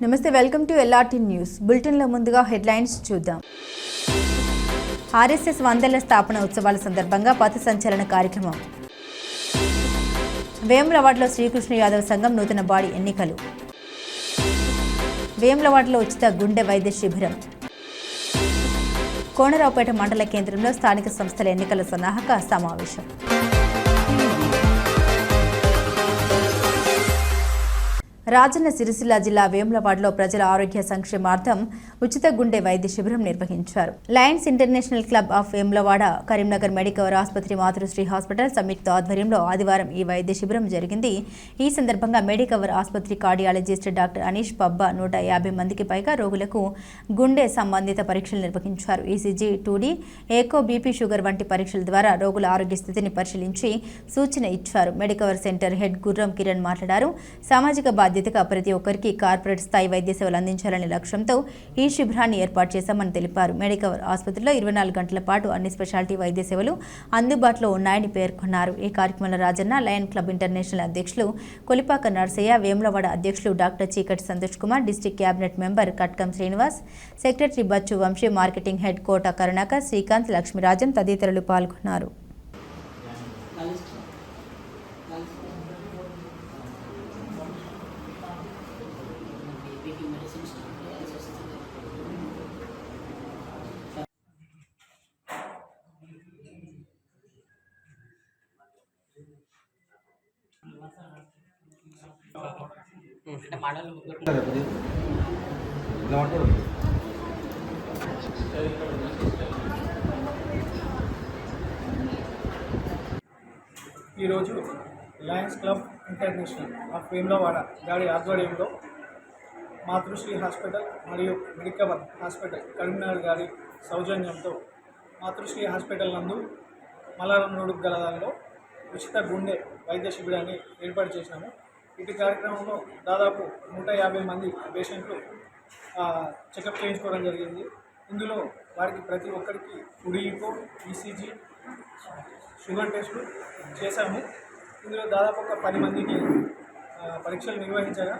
నమస్తే, welcome to LRT news బులెటిన్లో ముందుగా హెడ్లైన్స్ చూద్దాం. ఆర్ఎస్ఎస్ 100వ స్థాపన ఉత్సవాల సందర్భంగా పథ సంచలన కార్యక్రమం. వేములవాడలో శ్రీకృష్ణ యాదవ్ సంఘం నూతన బాడీ ఎన్నికలు. వేములవాడలో ఉచిత గుండె వైద్య శిబిరం. కోనరావుపేట మండల కేంద్రంలో స్థానిక సంస్థల ఎన్నికల సన్నాహక సమావేశం. రాజన్న సిరిసిల్ల జిల్లా వేములవాడలో ప్రజల ఆరోగ్య సంక్షేమార్థం ఉచిత గుండె వైద్య శిబిరం నిర్వహించారు. Lions international club of Vemulawada, Karimnagar Medicover ఆసుపత్రి, మాతృశ్రీ హాస్పిటల్ సంయుక్త ఆధ్వర్యంలో ఆదివారం ఈ వైద్య శిబిరం జరిగింది. ఈ సందర్భంగా మెడికవర్ ఆసుపత్రి కార్డియాలజిస్ట్ డాక్టర్ అనీష్ పబ్బా 150 మందికి పైగా రోగులకు గుండె సంబంధిత పరీక్షలు నిర్వహించారు. ఈసీజీ, 2D, ఏకో, బీపీ, షుగర్ వంటి పరీక్షల ద్వారా రోగుల ఆరోగ్య స్థితిని పరిశీలించి సూచన ఇచ్చారు. మెడికవర్ సెంటర్ హెడ్ గుర్రం కిరణ్ మాట్లాడారు. సామాజిక బాధ్యతగా ప్రతి ఒక్కరికి కార్పొరేట్ స్థాయి వైద్య సేవలు అందించాలనే లక్ష్యంతో ఈ శిబిరాన్ని ఏర్పాటు చేశామని తెలిపారు. మెడికవర్ ఆసుపత్రిలో 24 గంటల పాటు అన్ని స్పెషాలిటీ వైద్య సేవలు అందుబాటులో ఉన్నాయని పేర్కొన్నారు. ఈ కార్యక్రమంలో రాజన్న, లయన్ క్లబ్ ఇంటర్నేషనల్ అధ్యక్షులు కొలిపాక నర్సయ్య, వేములవాడ అధ్యక్షులు doctor Cheekati Santosh Kumar, district cabinet member Katkam Srinivas, secretary Bachchu Vamshi, marketing head Kota Karunakar, Srikanth, Lakshmirajam తదితరులు పాల్గొన్నారు. ఈరోజు Lions Club International of Vemulawada గారి ఆధ్వర్యంలో మాతృశ్రీ హాస్పిటల్ మరియు మెడికవర్ హాస్పిటల్ కరీంనగర్ గారి సౌజన్యంతో మాతృశ్రీ హాస్పిటల్ నందు మల్లారం రోడ్డు గలదాల్లో ఉచిత గుండె వైద్య శిబిరాన్ని ఏర్పాటు చేశాము. ఇటు కార్యక్రమంలో దాదాపు 150 మంది పేషెంట్లు చెకప్ చేయించుకోవడం జరిగింది. ఇందులో వారికి ప్రతి ఒక్కరికి ఉడిఈకో, ఈసీజీ, షుగర్ టెస్టులు చేశాము. ఇందులో దాదాపు ఒక 10 మందికి పరీక్షలు నిర్వహించగా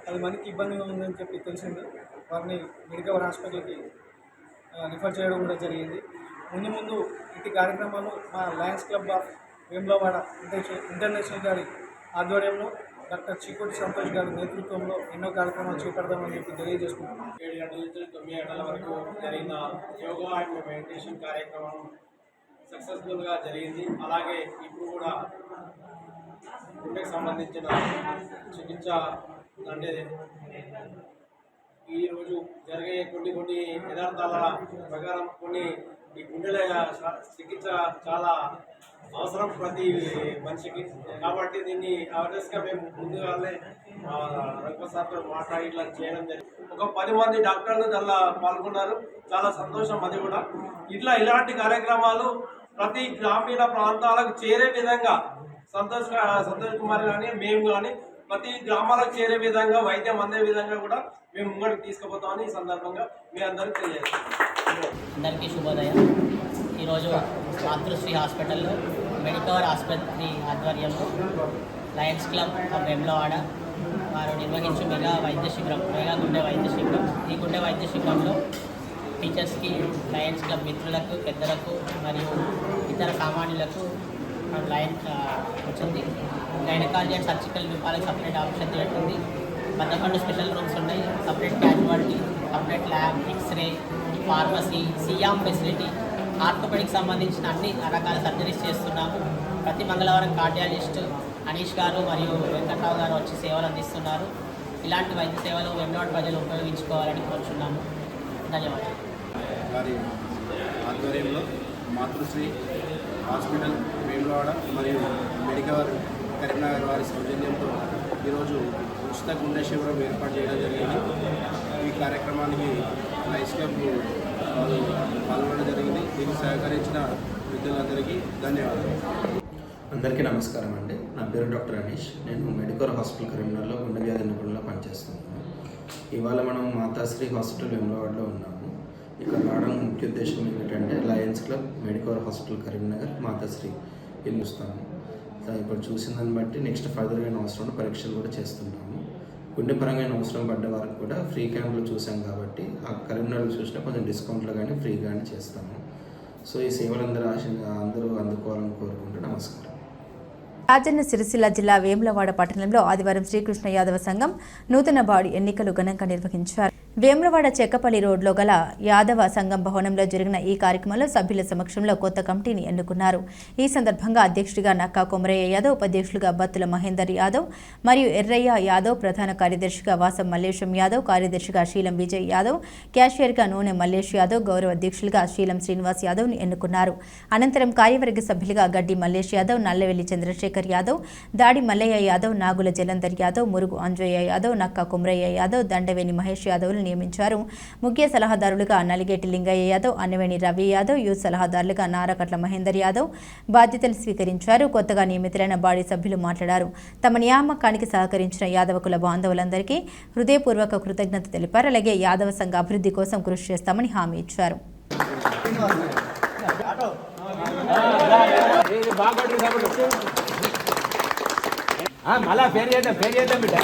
10 మందికి ఇబ్బందిగా ఉందని చెప్పి తెలిసింది. వారిని మెడికవర్ హాస్పిటల్కి రిఫర్ చేయడం కూడా జరిగింది. ముందు ఇటు కార్యక్రమాలు మా Lions club of Vemulawada international గారి ఆధ్వర్యంలో డాక్టర్ చీకటి సంతోష్ గారి నేతృత్వంలో ఎన్నో కార్యక్రమాలు చేపడదామని చెప్పి తెలియజేసుకుంటున్నాం. 7 గంటల నుంచి 9 గంటల వరకు జరిగిన యోగా అండ్ మెడిటేషన్ కార్యక్రమం సక్సెస్ఫుల్గా జరిగింది. అలాగే ఇప్పుడు కూడా గుండెకు సంబంధించిన చికిత్స అంటే ఈరోజు జరిగే కొన్ని యథార్థాల ప్రకారం ఈ గుండెల చికిత్స చాలా అవసరం ప్రతి మనిషికి. కాబట్టి దీన్ని అవేర్నెస్గా మేము ముందుగానే రఘుప్రసాద్తో మాట్లాడి ఇట్లా చేయడం జరిగింది. ఒక 10 మంది డాక్టర్లు దానిలో పాల్గొన్నారు. చాలా సంతోషం. అది కూడా ఇలాంటి కార్యక్రమాలు ప్రతి గ్రామీణ ప్రాంతాలకు చేరే విధంగా సంతోష్ కుమార్ కానీ మేము కానీ ప్రతి గ్రామాలకు చేరే విధంగా వైద్యం అందే విధంగా కూడా మేము ముంగడికి తీసుకుపోతామని ఈ సందర్భంగా మీ అందరికీ తెలియజేస్తాం. అందరికీ శుభోదయం. ఈరోజు మాతృశ్రీ హాస్పిటల్లో మెడికవర్ ఆసుపత్రి ఆధ్వర్యంలో లయన్స్ క్లబ్ ఆఫ్ వేములవాడ వారు నిర్వహించే మెగా గుండె వైద్య శిబిరం. ఈ గుండె వైద్య శిబిరంలో టీచర్స్కి, లయన్స్ క్లబ్ మిత్రులకు, పెద్దలకు మరియు ఇతర సామాన్యులకు లయన్ వచ్చింది. గైనకాలజీ అండ్ సర్జికల్ విభాగాలకు సపరేట్ ఆప్షన్ ఉంది. 11 స్పెషల్ రూమ్స్ ఉన్నాయి. Separate casualty, separate lab, X ray, pharmacy, C arm facility, orthopaedic సంబంధించిన అన్ని రకాల సర్జరీస్ చేస్తున్నాము. ప్రతి మంగళవారం కార్డియాలజిస్ట్ అనీష్ గారు మరియు వెంకట్రావు గారు వచ్చి సేవలు అందిస్తున్నారు. ఇలాంటి వైద్య సేవలు వేములవాడ ప్రజలు ఉపయోగించుకోవాలని కోరుచున్నాము. ధన్యవాదాలు. వారి ఆధ్వర్యంలో మాతృశ్రీ హాస్పిటల్ వేములవాడ మరియు మెడికవర్ కరీంనగర్ వారి సౌజన్యంతో ఈరోజు ఉచిత గుండె శిబిరం ఏర్పాటు చేయడం జరిగింది. ఈ కార్యక్రమానికి లయన్స్ క్లబ్ పాల్గొనడం జరిగింది. దీనికి సహకరించిన విద్యార్థులందరికీ ధన్యవాదాలు. అందరికీ నమస్కారం అండి. నా పేరు డాక్టర్ అనీష్. నేను మెడికవర్ హాస్పిటల్ కరీంనగర్లో గుండె వ్యాధి నిపుణుల్లో పనిచేస్తున్నాను. ఇవాళ మనం మాతాశ్రీ హాస్పిటల్ వేములవాడలో ఉన్నాము. ఇక్కడ రావడం ముఖ్య ఉద్దేశం ఏంటంటే Lions club, Medicover hospital Karimnagar, Matasri పిలుస్తాము. ఇప్పుడు చూసిన దాన్ని బట్టి నెక్స్ట్ ఫర్దర్గా అవసరం పరీక్షలు కూడా చేస్తున్నాము. గుండె పరంగా అవసరం పడ్డ వారికి కూడా ఫ్రీ క్యాంపులు చూసాం కాబట్టి ఆ కరీంనగర్ చూసినా కొంచెం డిస్కౌంట్లో కానీ ఫ్రీ కానీ చేస్తాము. సో ఈ సేవలందరూ అందరూ అందుకోవాలని కోరుకుంటూ నమస్కారం. రాజన్న సిరిసిల్ల జిల్లా వేములవాడ పట్టణంలో ఆదివారం శ్రీకృష్ణ యాదవ సంఘం నూతన బాడీ ఎన్నికలు ఘనంగా నిర్వహించారు. వేములవాడ చెక్కపల్లి రోడ్లో గల యాదవ సంఘం భవనంలో జరిగిన ఈ కార్యక్రమంలో సభ్యుల సమక్షంలో కొత్త కమిటీని ఎన్నుకున్నారు. ఈ సందర్భంగా అధ్యక్షుడిగా నక్కా కొమరయ్య యాదవ్, ఉపాధ్యక్షులుగా బత్తుల మహేందర్ యాదవ్ మరియు ఎర్రయ్య యాదవ్, ప్రధాన కార్యదర్శిగా వాసం మల్లేశం యాదవ్, కార్యదర్శిగా శీలం విజయ్ యాదవ్, క్యాషియర్గా నూనె మల్లేష్ యాదవ్, గౌరవ అధ్యక్షులుగా శీలం శ్రీనివాస్ యాదవ్ను ఎన్నుకున్నారు. అనంతరం కార్యవర్గ సభ్యులుగా గడ్డి మల్లేష్ యాదవ్, నల్లవెల్లి చంద్రశేఖర్ యాదవ్, దాడి మల్లయ్య యాదవ్, నాగుల జలంధర్ యాదవ్, మురుగు అంజయ్య యాదవ్, నక్కా కొమరయ్య యాదవ్, దండవేని మహేష్ యాదవ్లు నియమించారు. ముఖ్య సలహాదారులుగా నలిగేటి లింగయ్య యాదవ్, అన్నవేణి రవి యాదవ్, యూత్ సలహాదారులుగా నారకట్ల మహేందర్ యాదవ్ బాధ్యతలు స్వీకరించారు. కొత్తగా నియమితులైన బాడీ సభ్యులు మాట్లాడారు. తమ నియామకానికి సహకరించిన యాదవ కుల బాంధవులందరికీ హృదయపూర్వక కృతజ్ఞత తెలిపారు. అలాగే యాదవ సంఘ అభివృద్ధి కోసం కృషి చేస్తామని హామీ ఇచ్చారు. మళ్ళా పేరు చేద్దాం బిడ్డ.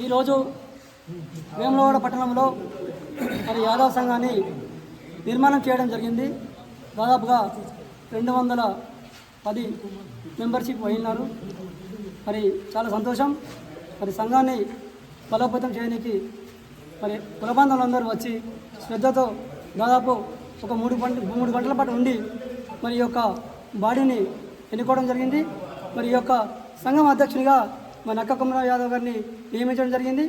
ఈరోజు వేములవాడ పట్టణంలో మరి యాదవ సంఘాన్ని నిర్మాణం చేయడం జరిగింది. దాదాపుగా 210 మెంబర్షిప్ అయినారు. మరి చాలా సంతోషం. మరి సంఘాన్ని బలోపేతం చేయడానికి మరి కులబంధువులందరూ వచ్చి శ్రద్ధతో దాదాపు ఒక 3 గంటల పాటు ఉండి మరి ఈ యొక్క బాడీని ఎన్నుకోవడం జరిగింది. మరి ఈ యొక్క సంఘం అధ్యక్షునిగా మరి నక్కా కొమరయ్య యాదవ్ గారిని నియమించడం జరిగింది.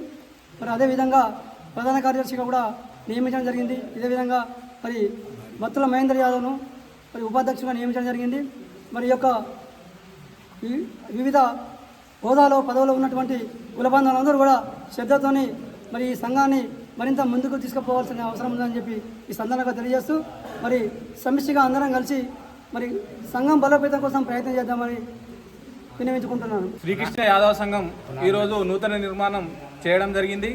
మరి అదేవిధంగా ప్రధాన కార్యదర్శిగా కూడా నియమించడం జరిగింది. ఇదే విధంగా మరి బత్తుల మహేందర్ యాదవ్ను మరి ఉపాధ్యక్షుడిగా నియమించడం జరిగింది. మరి యొక్క వివిధ హోదాలో పదవులో ఉన్నటువంటి కులబంధువులందరూ కూడా శ్రద్ధతోని మరి ఈ సంఘాన్ని మరింత ముందుకు తీసుకుపోవాల్సిన అవసరం ఉందని చెప్పి ఈ సందర్భంగా తెలియజేస్తూ మరి సమిష్టిగా అందరం కలిసి మరి సంఘం బలోపేతం కోసం ప్రయత్నం చేద్దామని వినియోగించుకుంటున్నాను. శ్రీకృష్ణ యాదవ సంఘం ఈరోజు నూతన నిర్మాణం చేయడం జరిగింది.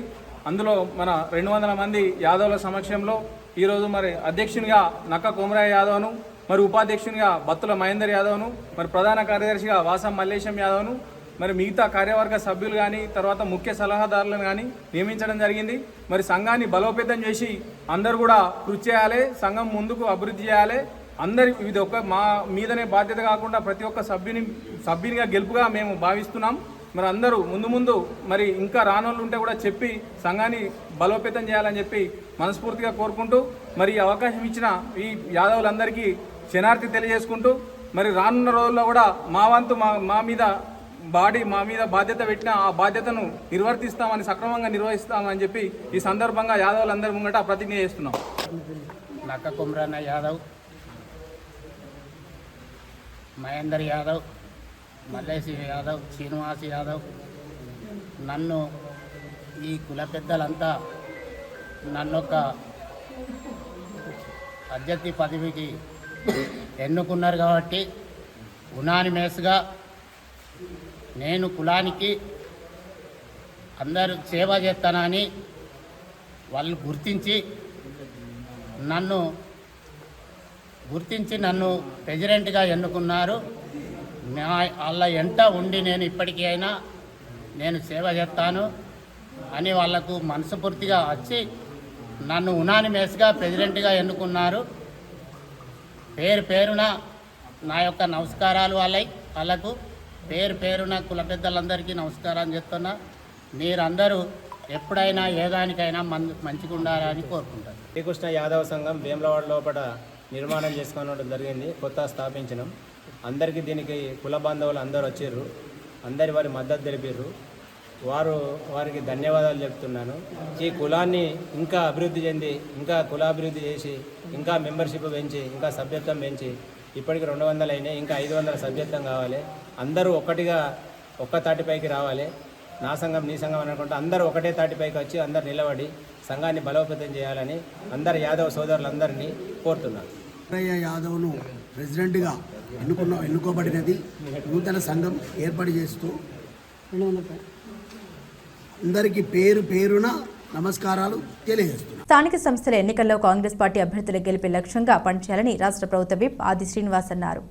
అందులో మన 200 మంది యాదవుల సమక్షంలో ఈరోజు మరి అధ్యక్షునిగా నక్కా కొమరయ్య యాదవ్ను, మరి ఉపాధ్యక్షునిగా బత్తుల మహేందర్ యాదవ్ను, మరి ప్రధాన కార్యదర్శిగా వాసం మల్లేశం యాదవ్ను, మరి మిగతా కార్యవర్గ సభ్యులు కానీ తర్వాత ముఖ్య సలహాదారులను కానీ నియమించడం జరిగింది. మరి సంఘాన్ని బలోపేతం చేసి అందరూ కూడా కృషి చేయాలి, సంఘం ముందుకు అభివృద్ధి చేయాలి. అందరి ఇది ఒక మా మీదనే బాధ్యత కాకుండా ప్రతి ఒక్క సభ్యునిగా గెలుపుగా మేము భావిస్తున్నాం. మరి అందరూ ముందు మరి ఇంకా రానోళ్ళు ఉంటే కూడా చెప్పి సంఘాన్ని బలోపేతం చేయాలని చెప్పి మనస్ఫూర్తిగా కోరుకుంటూ మరి ఈ అవకాశం ఇచ్చిన ఈ యాదవులందరికీ క్షణార్థి తెలియజేసుకుంటూ మరి రానున్న రోజుల్లో కూడా మా వంతు మా మీద బాధ్యత పెట్టిన ఆ బాధ్యతను నిర్వర్తిస్తామని, సక్రమంగా నిర్వహిస్తామని చెప్పి ఈ సందర్భంగా యాదవులందరి ముంగట ప్రతిజ్ఞ చేస్తున్నాం. నక్కా కొమరయ్య యాదవ్, మహేందర్ యాదవ్, మల్లేశ్ యాదవ్, శ్రీనివాస్ యాదవ్, నన్ను ఈ కుల పెద్దలంతా నన్నొక అధ్యక్ష పదవికి ఎన్నుకున్నారు కాబట్టి ఉనానిమేస్గా నేను కులానికి అందరూ సేవ చేస్తానని వాళ్ళు గుర్తించి నన్ను ప్రెసిడెంట్గా ఎన్నుకున్నారు. వాళ్ళ ఎంట ఉండి నేను ఇప్పటికీ అయినా నేను సేవ చేస్తాను అని వాళ్లకు మనస్ఫూర్తిగా వచ్చి నన్ను ఉనానిమేస్గా ప్రెసిడెంట్గా ఎన్నుకున్నారు. పేరున నా యొక్క నమస్కారాలు వాళ్ళకు పేరున కుల పెద్దలందరికీ నమస్కారం చేస్తున్నా. మీరందరూ ఎప్పుడైనా ఏదానికైనా మంచిగా ఉండాలని కోరుకుంటారు. శ్రీకృష్ణ యాదవ సంఘం వేములవాడ లోపల నిర్మాణం చేసుకోవడం జరిగింది. కొత్త స్థాపించినాం. అందరికీ దీనికి కుల బాంధవులు అందరూ వచ్చిర్రు. అందరి వారి మద్దతు తెలిపారు. వారికి ధన్యవాదాలు చెప్తున్నాను. ఈ కులాన్ని ఇంకా అభివృద్ధి చెంది ఇంకా కులాభివృద్ధి చేసి ఇంకా మెంబర్షిప్ పెంచి ఇంకా సభ్యత్వం పెంచి ఇప్పటికి 200 అయినాయి. ఇంకా 500 సభ్యత్వం కావాలి. అందరూ ఒక్క తాటిపైకి రావాలి. నా సంఘం నీ సంఘం అనుకుంటూ అందరూ ఒకటే తాటిపైకి వచ్చి అందరు నిలబడి సంఘాన్ని బలోపేతం చేయాలని అందరు యాదవ్ సోదరులందరినీ కోరుతున్నాను. యాదవ్ను ప్రెసిడెంట్గా ఎన్నుకోబడినది నూతన సంఘం ఏర్పాటు చేస్తూ అందరికీ పేరు పేరున నమస్కారాలు తెలియజేస్తున్నాను. స్థానిక సంస్థల ఎన్నికల్లో కాంగ్రెస్ పార్టీ అభ్యర్థుల గెలిపే లక్ష్యంగా పనిచేయాలని రాష్ట్ర ప్రభుత్వ విప్ ఆది శ్రీనివాస్ అన్నారు.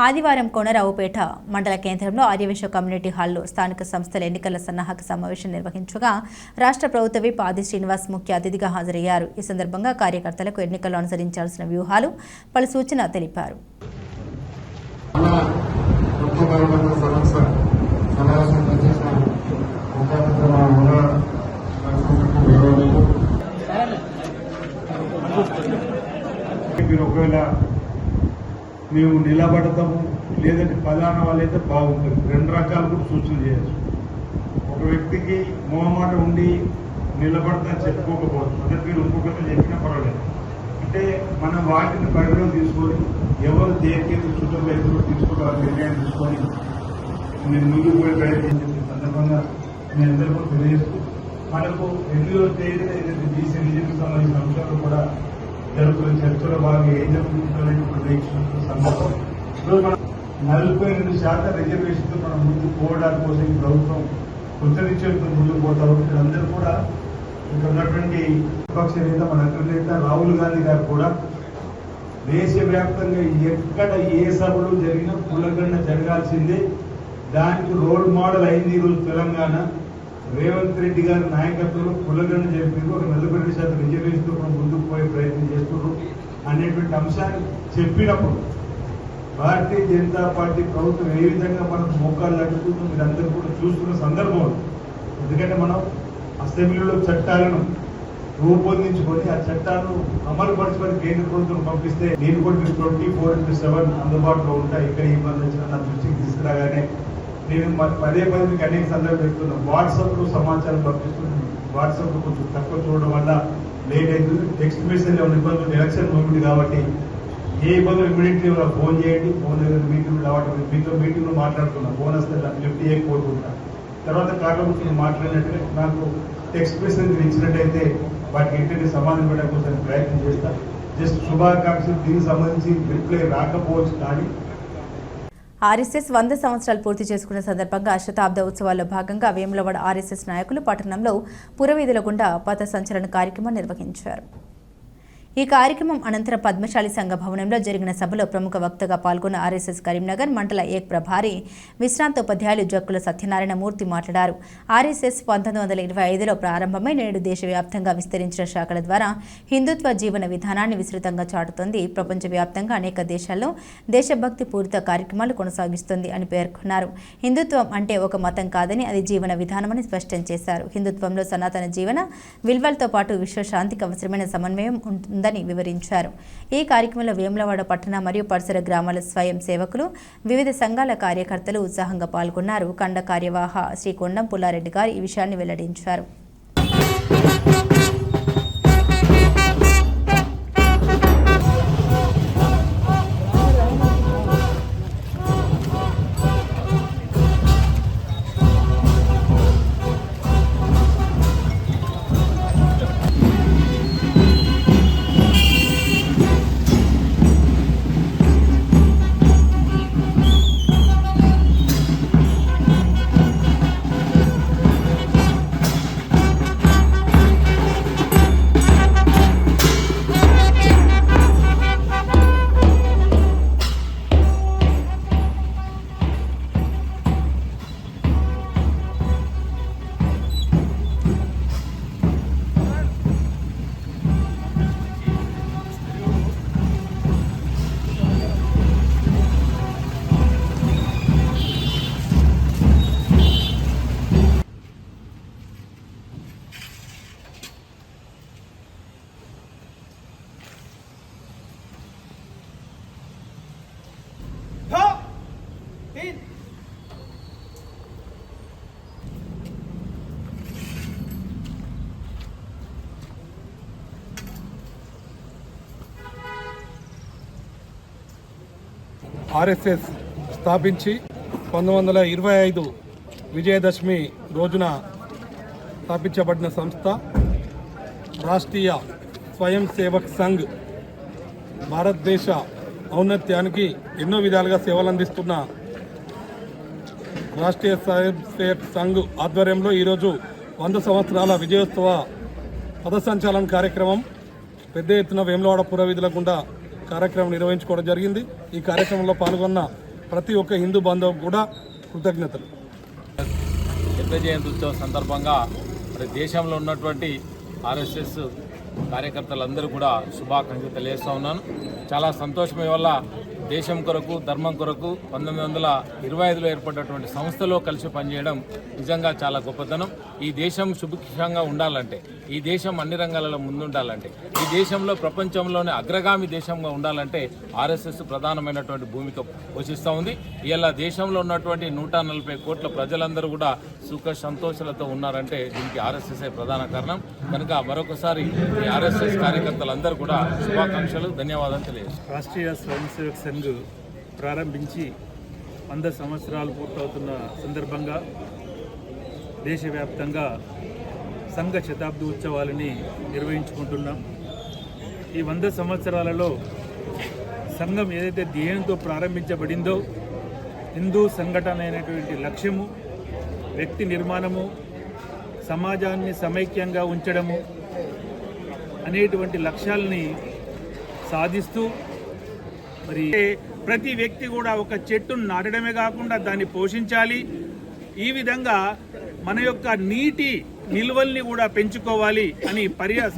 ఆదివారం కోనరావుపేట మండల కేంద్రంలో ఆర్యవేశ కమ్యూనిటీ హాల్లో స్థానిక సంస్థల ఎన్నికల సన్నాహక సమావేశం నిర్వహించగా రాష్ట్ర ప్రభుత్వ విప్ ఆది శ్రీనివాస్ ముఖ్య అతిథిగా హాజరయ్యారు. ఈ సందర్భంగా కార్యకర్తలకు ఎన్నికల్లో అనుసరించాల్సిన వ్యూహాలు, పలు సూచన తెలిపారు. ఒకవేళ మేము నిలబడతాము లేదంటే ఫలానా వాళ్ళైతే బాగుంటుంది, రెండు రకాలు కూడా సూచన చేయొచ్చు. ఒక వ్యక్తికి మొహమాట ఉండి నిలబడతా చెప్పుకోకపోవచ్చు, అదే మీరు ఇంకొకరితో చెప్పినా పర్వాలేదు. అంటే మనం వాటిని పరిగణలో తీసుకొని ఎవరు దేనికైతే సుఖం ఎదురు తీసుకోవాలి నిర్ణయం తీసుకొని నేను ముందుకు పోయి ప్రయత్నం చేసిన సందర్భంగా నేను అందరికీ తెలియజేస్తూ మనకు 8వ తేదీన ఏదైతే బీసీ రిజర్వ్కి సంబంధించిన అంశాలు కూడా జరుగుతున్న చర్చలో భాగంగా ఏం జరుగుతుందనేటువంటి సందర్భం. ఈరోజు మనం 42% రిజర్వేషన్తో మనం ముందుకు పోవడానికి కోసం ఈ ప్రభుత్వం కొత్త నిశ్చయంతో ముందుకు పోతారు. వీళ్ళందరూ కూడా ఇక్కడ ఉన్నటువంటి విపక్ష నేత మన అగ్రనేత రాహుల్ గాంధీ గారు కూడా దేశవ్యాప్తంగా ఎక్కడ ఏ సభలు జరిగినా కులగణన జరగాల్సిందే, దానికి రోల్ మోడల్ అయింది ఈరోజు తెలంగాణ. రేవంత్ రెడ్డి గారి నాయకత్వంలో కులగణన జరిపి ఒక 40% రిజర్వేషన్తో మనం ముందుకు పోయే ప్రయత్నం చేస్తున్నారు అనేటువంటి అంశాన్ని చెప్పినప్పుడు భారతీయ జనతా పార్టీ ప్రభుత్వం ఏ విధంగా మనకు మోకాళ్ళు అడుగుతుందో మీరందరూ కూడా చూస్తున్న సందర్భం. ఎందుకంటే మనం అసెంబ్లీలో చట్టాలను రూపొందించుకొని ఆ చట్టాలను అమలు పరచుకొని కేంద్ర ప్రభుత్వం పంపిస్తే నేను కూడా 24/7 అందుబాటులో ఉంటాయి. ఇక్కడ ఇబ్బంది వచ్చినా నా దృష్టికి తీసుకురాగానే నేను పదే మీకు అనేక సందర్భాలు పెడుతున్నాను. వాట్సాప్లో సమాచారం పంపిస్తున్నాను. వాట్సాప్లో కొంచెం తక్కువ చూడడం వల్ల లేట్ అవుతుంది. టెక్స్ట్ మెసేజ్లో ఉన్న ఇబ్బందులు ఎలక్షన్ మూమెంట్ కాబట్టి ఏ ఇబ్బందులు ఇమీడియట్లీ ఫోన్ చేయండి. ఫోన్ దగ్గర మీటింగ్ రావడం మీతో మీటింగ్లో మాట్లాడుతున్నాను. ఫోన్ వస్తే లిఫ్ట్ చేయకపోతుంటాను. తర్వాత కార్లో కూర్చొని మాట్లాడినట్టుగా నాకు టెక్స్ట్ మెసేజ్ ఇచ్చినట్టయితే వాటికి ఏంటంటే సమాధానం పెట్టడం కోసం ప్రయత్నం చేస్తాను. జస్ట్ శుభాకాంక్షలు దీనికి సంబంధించి రిప్లై రాకపోవచ్చు. కానీ ఆర్ఎస్ఎస్ 100 సంవత్సరాలు పూర్తి చేసుకున్న సందర్భంగా శతాబ్ద ఉత్సవాల్లో భాగంగా వేములవాడ ఆర్ఎస్ఎస్ నాయకులు పట్టణంలో పురవీధుల గుండా పథ సంచలన కార్యక్రమం నిర్వహించారు. ఈ కార్యక్రమం అనంతరం పద్మశాలి సంఘ భవనంలో జరిగిన సభలో ప్రముఖ వక్తగా పాల్గొన్న ఆర్ఎస్ఎస్ కరీంనగర్ మండల ఏక్ ప్రభారి విశ్రాంతోపాధ్యాయులు జక్కుల సత్యనారాయణ మూర్తి మాట్లాడారు. ఆర్ఎస్ఎస్ 1925లో ప్రారంభమై నేడు దేశవ్యాప్తంగా విస్తరించిన శాఖల ద్వారా హిందుత్వ జీవన విధానాన్ని విస్తృతంగా చాటుతోంది. ప్రపంచవ్యాప్తంగా అనేక దేశాల్లో దేశభక్తి పూరిత కార్యక్రమాలు కొనసాగిస్తుంది అని పేర్కొన్నారు. హిందుత్వం అంటే ఒక మతం కాదని అది జీవన విధానమని స్పష్టం చేశారు. హిందుత్వంలో సనాతన జీవన విలువలతో పాటు విశ్వశాంతికి అవసరమైన సమన్వయం ఉందని వివరించారు. ఈ కార్యక్రమంలో వేములవాడ పట్టణ మరియు పరిసర గ్రామాల స్వయం సేవకులు, వివిధ సంఘాల కార్యకర్తలు ఉత్సాహంగా పాల్గొన్నారు. కండ కార్యవాహ శ్రీ కొండం పుల్లారెడ్డి గారు ఈ విషయాన్ని వెల్లడించారు. ఆర్ఎస్ఎస్ స్థాపించి 1925 విజయదశమి రోజున స్థాపించబడిన సంస్థ రాష్ట్రీయ స్వయం సేవక్ సంఘ్. భారతదేశ ఔన్నత్యానికి ఎన్నో విధాలుగా సేవలు అందిస్తున్న రాష్ట్రీయ స్వయం సేవక్ సంఘ్ ఆధ్వర్యంలో ఈరోజు 100 సంవత్సరాల విజయోత్సవ పథసంచాలన కార్యక్రమం పెద్ద ఎత్తున వేములవాడ పురవీధుల గుండా కార్యక్రమం నిర్వహించుకోవడం జరిగింది. ఈ కార్యక్రమంలో పాల్గొన్న ప్రతి ఒక్క హిందూ బాంధవు కూడా కృతజ్ఞతలు. పెద్ద జయంతి ఉత్సవం సందర్భంగా మరి దేశంలో ఉన్నటువంటి ఆర్ఎస్ఎస్ కార్యకర్తలందరూ కూడా శుభాకాంక్షలు తెలియజేస్తూ ఉన్నాను. చాలా సంతోషమే వల్ల దేశం కొరకు ధర్మం కొరకు 1925లో ఏర్పడినటువంటి సంస్థలో కలిసి పనిచేయడం నిజంగా చాలా గొప్పతనం. ఈ దేశం సుభిక్షంగా ఉండాలంటే, ఈ దేశం అన్ని రంగాలలో ముందుండాలంటే, ఈ దేశంలో ప్రపంచంలోనే అగ్రగామి దేశంగా ఉండాలంటే ఆర్ఎస్ఎస్ ప్రధానమైనటువంటి భూమిక పోషిస్తూ ఉంది. ఇలా దేశంలో ఉన్నటువంటి 140 కోట్ల ప్రజలందరూ కూడా సుఖ సంతోషాలతో ఉన్నారంటే దీనికి ఆర్ఎస్ఎస్ ప్రధాన కారణం. కనుక మరొకసారి ఈ ఆర్ఎస్ఎస్ కార్యకర్తలందరూ కూడా శుభాకాంక్షలు, ధన్యవాదాలు తెలియజేస్తారు. రాష్ట్రీయ స్వయం సేవక్ సంఘ్ ప్రారంభించి 100 సంవత్సరాలు పూర్తవుతున్న సందర్భంగా దేశవ్యాప్తంగా సంఘ శతాబ్ది ఉత్సవాలని నిర్వహించుకుంటున్నాం. ఈ 100 సంవత్సరాలలో సంఘం ఏదైతే ధ్యేయంతో ప్రారంభించబడిందో హిందూ సంఘటన అయినటువంటి లక్ష్యము, వ్యక్తి నిర్మాణము, సమాజాన్ని సమైక్యంగా ఉంచడము అనేటువంటి లక్ష్యాలని సాధిస్తూ మరి ప్రతి వ్యక్తి కూడా ఒక చెట్టును నాటడమే కాకుండా దాన్ని పోషించాలి. ఈ విధంగా మన యొక్క నీటి నిల్వల్ని కూడా పెంచుకోవాలి అని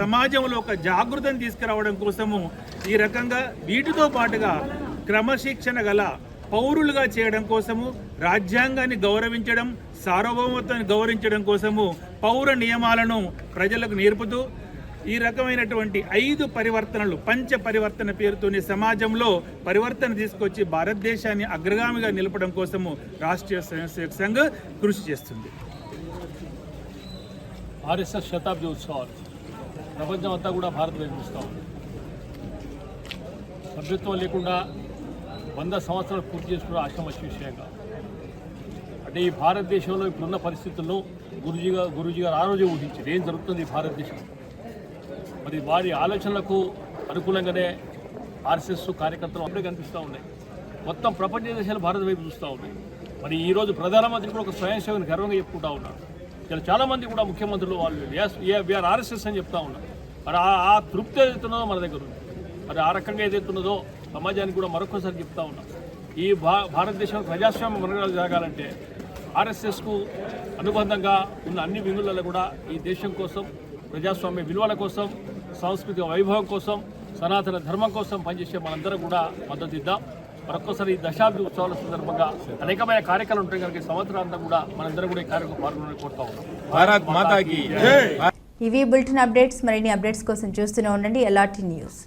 సమాజంలో ఒక జాగృతిని తీసుకురావడం కోసము ఈ రకంగా వీటితో పాటుగా క్రమశిక్షణ గల పౌరులుగా చేయడం కోసము, రాజ్యాంగాన్ని గౌరవించడం, సార్వభౌమత్వాన్ని గౌరవించడం కోసము పౌర నియమాలను ప్రజలకు నేర్పుతూ ఈ రకమైనటువంటి 5 పరివర్తనలు, పంచ పరివర్తన పేరుతోనే సమాజంలో పరివర్తన తీసుకొచ్చి భారతదేశాన్ని అగ్రగామిగా నిలపడం కోసము రాష్ట్రీయ స్వయం సేవక్ సంఘ్ కృషి చేస్తుంది. ఆర్ఎస్ఎస్ శతాబ్ది ఉత్సవాలు ప్రపంచం అంతా కూడా భారత్ వైపు చూస్తూ ఉంది. సభ్యత్వం లేకుండా 100 సంవత్సరాలు పూర్తి చేసుకున్న ఆశ్రమ విషయంగా అంటే ఈ భారతదేశంలో ఇప్పుడున్న పరిస్థితుల్లో గురూజీ గారు ఆ రోజే ఊహించారు ఏం జరుగుతుంది ఈ భారతదేశం. మరి వారి ఆలోచనలకు అనుకూలంగానే ఆర్ఎస్ఎస్ కార్యకర్తలు అప్పుడే కనిపిస్తూ ఉన్నాయి. మొత్తం ప్రపంచ దేశాలు భారత వైపు చూస్తూ ఉన్నాయి. మరి ఈరోజు ప్రధానమంత్రి కూడా ఒక స్వయం సేవని గర్వంగా చెప్పుకుంటూ ఉన్నారు. ఇలా చాలామంది కూడా ముఖ్యమంత్రులు వాళ్ళు వీఆర్ ఆర్ఎస్ఎస్ అని చెప్తా ఉన్నారు. మరి ఆ తృప్తి ఏదైతున్నదో మన దగ్గర ఉంది. మరి ఆ రకంగా ఏదైతున్నదో సమాజానికి కూడా మరొకసారి చెప్తా ఉన్నాం. ఈ భారతదేశంలో ప్రజాస్వామ్య మనుగడలు జరగాలంటే ఆర్ఎస్ఎస్కు అనుబంధంగా ఉన్న అన్ని విధులలో కూడా ఈ దేశం కోసం, ప్రజాస్వామ్య విలువల కోసం, సాంస్కృతిక వైభవం కోసం, సనాతన ధర్మం కోసం పనిచేసే మనందరం కూడా మద్దతు ఇద్దాం. మరొకసారి ఈ దశాబ్ది ఉత్సవాల సందర్భంగా అనేకమైన కార్యక్రమాలు ఉంటాయి కనుక ఈ సంవత్సరాంతా కూడా మనందరం కూడా ఈ కార్యక్రమం పాల్గొనాలని కోరుతా ఉన్నాం. భారత్ మాతాకి జై. ఇవి బులెటిన్ అప్డేట్స్. మరిన్ని అప్డేట్స్ కోసం చూస్తూనే ఉండండి LRT న్యూస్.